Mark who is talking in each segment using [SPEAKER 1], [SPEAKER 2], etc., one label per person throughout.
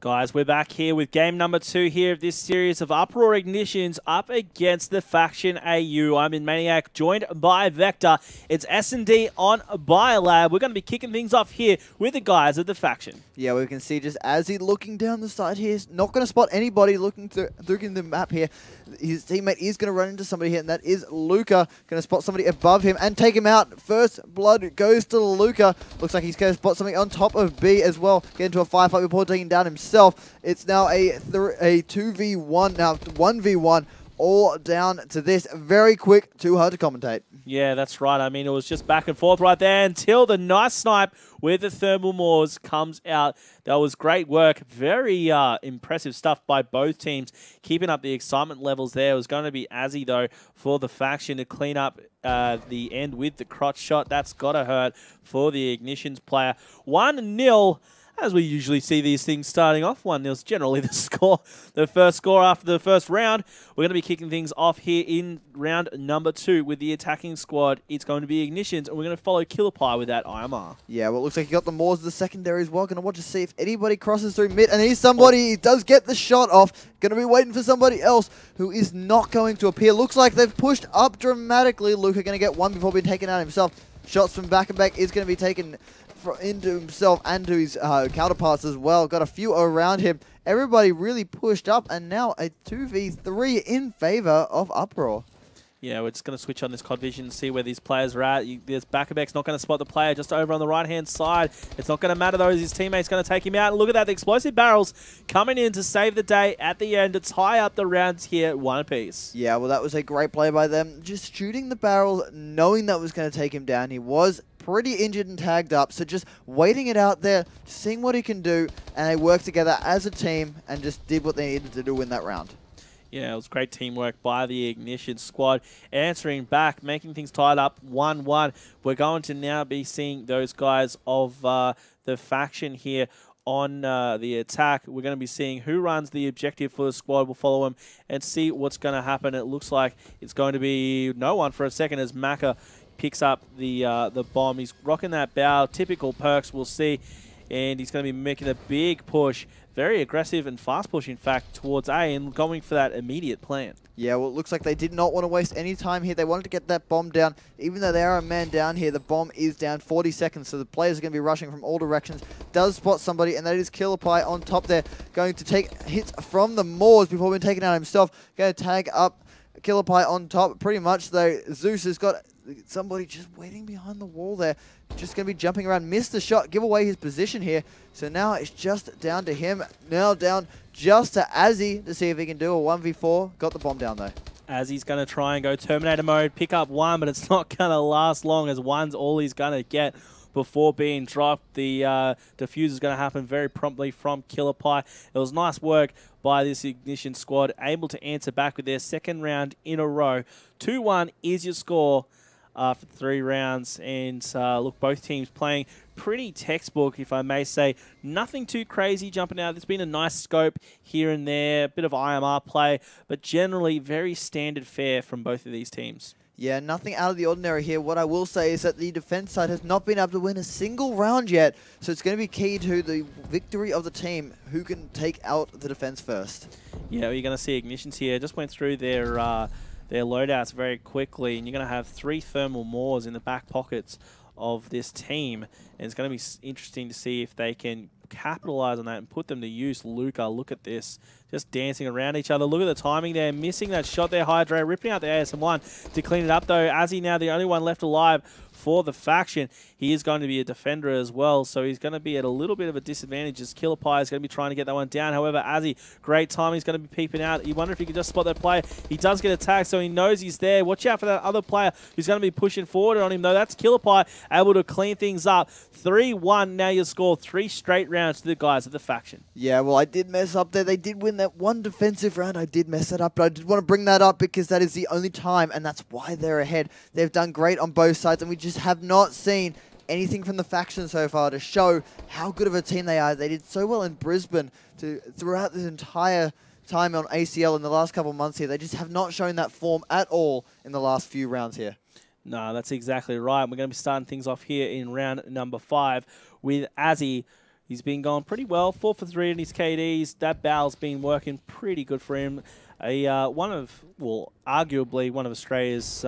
[SPEAKER 1] Guys, we're back here with game number 2 here of this series of Uproar Ignitions up against the Faction AU. I'm in Maniac, joined by Vector. It's S&D on Biolab. We're going to be kicking things off here with the guys of the Faction.
[SPEAKER 2] Yeah, we can see just Azzy looking down the side here. He's not going to spot anybody looking through the map here. His teammate is going to run into somebody here, and that is Luca. Going to spot somebody above him and take him out. First blood goes to Luca. Looks like he's going to spot something on top of B as well. Get into a firefight before taking down himself. It's now a 2v1, now 1v1. All down to this. Very quick, too hard to commentate.
[SPEAKER 1] Yeah, that's right. I mean, it was just back and forth right there until the nice snipe with the thermal Moors comes out. That was great work. Very impressive stuff by both teams. Keeping up the excitement levels there. It was going to be Azzy, though, for the Faction to clean up the end with the crotch shot. That's got to hurt for the Ignitions player. 1-0. As we usually see these things starting off, 1-0 is generally the score, the first score after the first round. We're going to be kicking things off here in round number 2 with the attacking squad. It's going to be Ignitions, and we're going to follow Killer Pie with that IMR. Yeah, well, it looks like he got the Moors of the secondary as well. Going to watch to see if anybody crosses through mid, and he's somebody. He does get the shot off. Going to be waiting for somebody else who is not going to appear. Looks like they've pushed up dramatically. Luca going to get one before being taken out himself. Shots from back and back is going to be taken into himself and to his counterparts as well. Got a few around him. Everybody really pushed up, and now a 2v3 in favor of Uproar. Yeah, we're just going to switch on this CoD vision and see where these players are at. There's Backabek's not going to spot the player just over on the right-hand side. It's not going to matter, though, as his teammate's going to take him out. And look at that, the explosive barrels coming in to save the day at the end to tie up the rounds here, one apiece. Yeah, well, that was a great play by them. Just shooting the barrels, knowing that was going to take him down. He was pretty injured and tagged up, so just waiting it out there, seeing what he can do, and they worked together as a team and just did what they needed to do in that round. Yeah, it was great teamwork by the Ignition squad. Answering back, making things tied up 1-1. We're going to now be seeing those guys of the Faction here on the attack. We're going to be seeing who runs the objective for the squad. We'll follow him and see what's going to happen. It looks like it's going to be no one for a second as Maka picks up the bomb. He's rocking that bow. Typical perks, we'll see. And he's going to be making a big push. Very aggressive and fast push, in fact, towards A and going for that immediate plant. Yeah, well, it looks like they did not want to waste any time here. They wanted to get that bomb down. Even though they are a man down here, the bomb is down 40 seconds, so the players are going to be rushing from all directions. Does spot somebody, and that is Killer Pie on top there. Going to take hits from the Moors before being taken out himself. Going to tag up Killer Pie on top. Pretty much, though, Zeus has got somebody just waiting behind the wall there. Just going to be jumping around. Missed the shot. Give away his position here. So now it's just down to him. Now down just to Azzy to see if he can do a 1v4. Got the bomb down, though. Azzy's going to try and go Terminator mode. Pick up one, but it's not going to last long as one's all he's going to get before being dropped. The defuse is going to happen very promptly from Killer Pie. It was nice work by this Ignition squad. Able to answer back with their second round in a row. 2-1 is your score after 3 rounds, and look, both teams playing pretty textbook, if I may say. Nothing too crazy jumping out. There's been a nice scope here and there, a bit of IMR play, but generally very standard fare from both of these teams. Yeah, nothing out of the ordinary here. What I will say is that the defense side has not been able to win a single round yet, so it's going to be key to the victory of the team who can take out the defense first. Yeah, well, you're going to see Ignitions here. Just went through their loadouts very quickly, and you're going to have 3 thermal Moors in the back pockets of this team, and it's going to be interesting to see if they can capitalize on that and put them to use. Luca, look at this, just dancing around each other. Look at the timing there, missing that shot there. Hydra ripping out the ASM1 to clean it up, though. Azzy now the only one left alive for the Faction. He is going to be a defender as well, so he's going to be at a little bit of a disadvantage as Killer Pie is going to be trying to get that one down. However, Azzy, great time. He's going to be peeping out. You wonder if he can just spot that player. He does get attacked, so he knows he's there. Watch out for that other player who's going to be pushing forward on him, though. That's Killer Pie able to clean things up. 3-1 now you score. 3 straight rounds to the guys of the Faction. Yeah, well, I did mess up there. They did win that one defensive round. I did mess that up, but I did want to bring that up because that is the only time, and that's why they're ahead. They've done great on both sides, and we just have not seen anything from the Faction so far to show how good of a team they are. They did so well in Brisbane throughout this entire time on ACL in the last couple of months here. They just have not shown that form at all in the last few rounds here. No, that's exactly right. We're going to be starting things off here in round number 5 with Azzy He's been going pretty well, 4 for 3 in his KDs. That barrel's been working pretty good for him. Arguably one of Australia's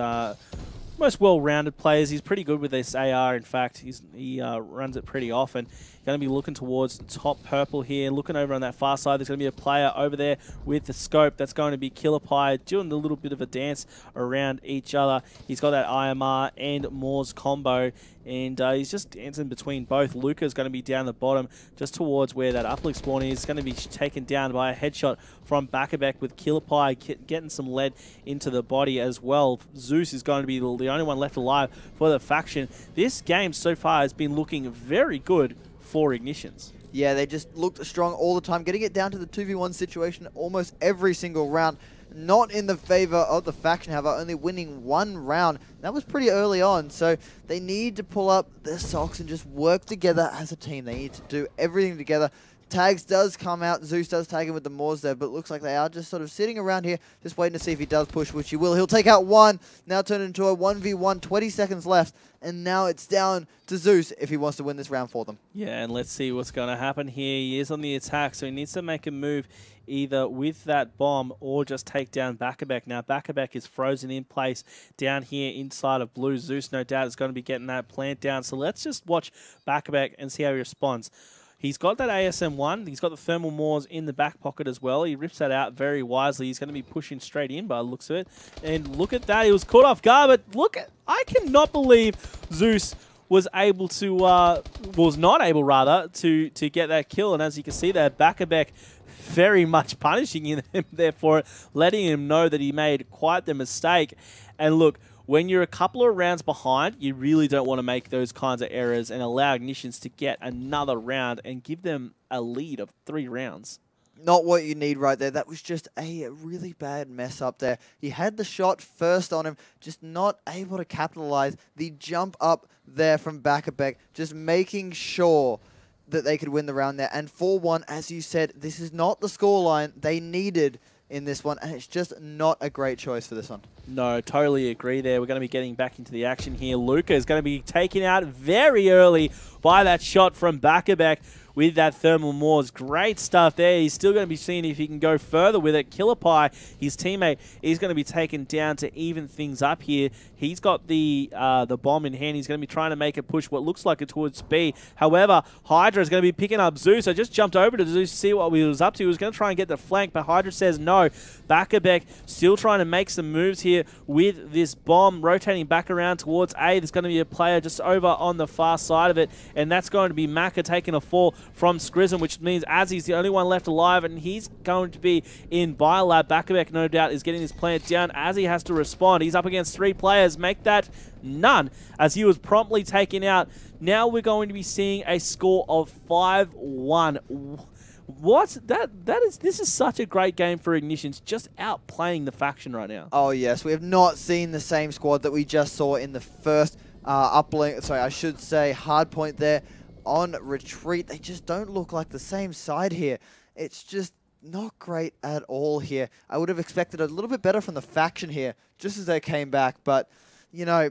[SPEAKER 1] most well-rounded players. He's pretty good with this AR, in fact. He runs it pretty often. Going to be looking towards the top purple here. Looking over on that far side, there's going to be a player over there with the scope. That's going to be Killer Pie, doing a little bit of a dance around each other. He's got that IMR and Moore's combo, and he's just dancing between both. Luca's going to be down the bottom, just towards where that uplink spawn is. He's going to be taken down by a headshot from Back-a-Back, with Killer Pie getting some lead into the body as well. Zeus is going to be the only one left alive for the faction. This game so far has been looking very good for Ignitions.
[SPEAKER 2] Yeah, they just looked strong all the time, getting it down to the 2v1 situation almost every single round. Not in the favor of the faction, however, only winning one round. That was pretty early on, so they need to pull up their socks and just work together as a team. They need to do everything together. Tags does come out. Zeus does tag him with the Moors there, but it looks like they are just sort of sitting around here, just waiting to see if he does push, which he will. He'll take out one, now turn it into a 1v1, 20 seconds left, and now it's down to Zeus if he wants to win this round for them. Yeah,
[SPEAKER 1] and let's see what's going to happen here. He is on the attack, so he needs to make a move either with that bomb or just take down Back-a-Back. Now, Back-a-Back is frozen in place down here inside of blue. Zeus, no doubt, is going to be getting that plant down, so let's just watch Back-a-Back and see how he responds. He's got that ASM-1. He's got the thermal Moors in the back pocket as well. He rips that out very wisely. He's going to be pushing straight in by the looks of it. And look at that. He was caught off guard, but look, I cannot believe Zeus was able to, was not able rather, to get that kill. And as you can see there, Back-a-Back very much punishing him there for it, letting him know that he made quite the mistake. And look, when you're a couple of rounds behind, you really don't want to make those kinds of errors and allow Ignitions to get another round and give them a lead of 3 rounds.
[SPEAKER 2] Not what you need right there. That was just a really bad mess up there. He had the shot first on him, just not able to capitalize. The jump up there from Back-a-Back, just making sure that they could win the round there. And 4-1, as you said, this is not the scoreline they needed in this one, and it's just not a great choice for this one.
[SPEAKER 1] No, totally agree there. We're going to be getting back into the action here. Luca is going to be taken out very early by that shot from Back-a-Back with that thermal Moors. Great stuff there. He's still going to be seeing if he can go further with it. Killer Pie, his teammate, is going to be taken down to even things up here. He's got the bomb in hand. He's going to be trying to make a push what looks like it towards B. However, Hydra is going to be picking up Zeus. I just jumped over to Zeus to see what he was up to. He was going to try and get the flank, but Hydra says no. Back-a-Back still trying to make some moves here with this bomb, rotating back around towards A. There's going to be a player just over on the far side of it, and that's going to be Maka taking a fall from Scrism, which means Azzy's the only one left alive, and he's going to be in Biolab. Back-a-Back, no doubt, is getting his plant down. Azzy has to respond. He's up against 3 players. Make that none, as he was promptly taken out. Now we're going to be seeing a score of 5-1. What? This is such a great game for Ignitions, just outplaying the faction right now.
[SPEAKER 2] Oh yes, we have not seen the same squad that we just saw in the first uplink. Sorry, I should say hardpoint there on retreat. They just don't look like the same side here. It's just not great at all here. I would have expected a little bit better from the faction here, just as they came back. But you know,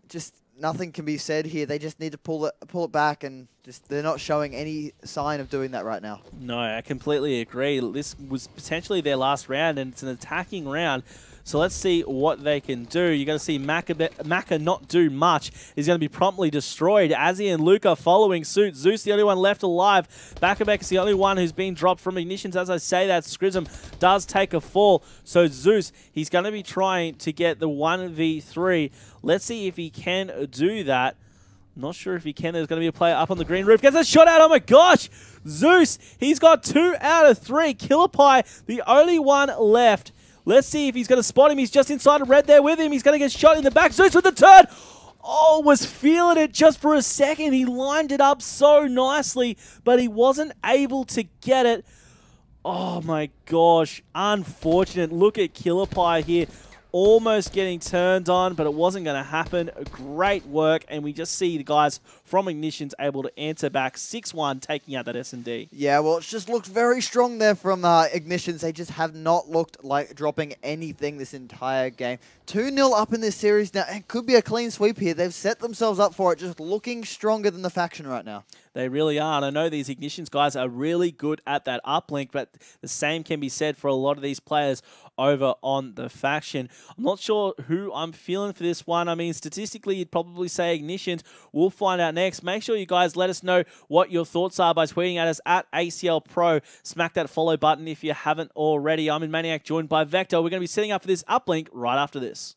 [SPEAKER 2] just nothing can be said here. They just need to pull it back, and just they're not showing any sign of doing that right now.
[SPEAKER 1] No, I completely agree. This was potentially their last round, and it's an attacking round. So let's see what they can do. You're going to see Maka not do much. He's going to be promptly destroyed. Azzy and Luca following suit. Zeus, the only one left alive. Back-a-Back is the only one who's been dropped from Ignitions. As I say that, Scrism does take a fall. So Zeus, he's going to be trying to get the 1v3. Let's see if he can do that. Not sure if he can. There's going to be a player up on the green roof. Gets a shot out. Oh my gosh! Zeus, he's got 2 out of 3. Killer Pie, the only one left. Let's see if he's going to spot him. He's just inside of red there with him. He's going to get shot in the back. Zeus with the turn. Oh, was feeling it just for a second. He lined it up so nicely, but he wasn't able to get it. Oh my gosh. Unfortunate. Look at Killer Pie here. almost getting turned on, but it wasn't going to happen. Great work, and we just see the guys from Ignition's able to answer back 6-1, taking out that S&D.
[SPEAKER 2] Yeah, well, it's just looked very strong there from Ignitions. They just have not looked like dropping anything this entire game. 2-0 up in this series now, and could be a clean sweep here. They've set themselves up for it, just looking stronger than the faction right now.
[SPEAKER 1] They really are, and I know these Ignitions guys are really good at that uplink, but the same can be said for a lot of these players over on the faction. I'm not sure who I'm feeling for this one. I mean, statistically, you'd probably say Ignitions. We'll find out next. Make sure you guys let us know what your thoughts are by tweeting at us at ACL Pro. Smack that follow button if you haven't already. I'm in Maniac, joined by Vector. We're going to be setting up for this uplink right after this.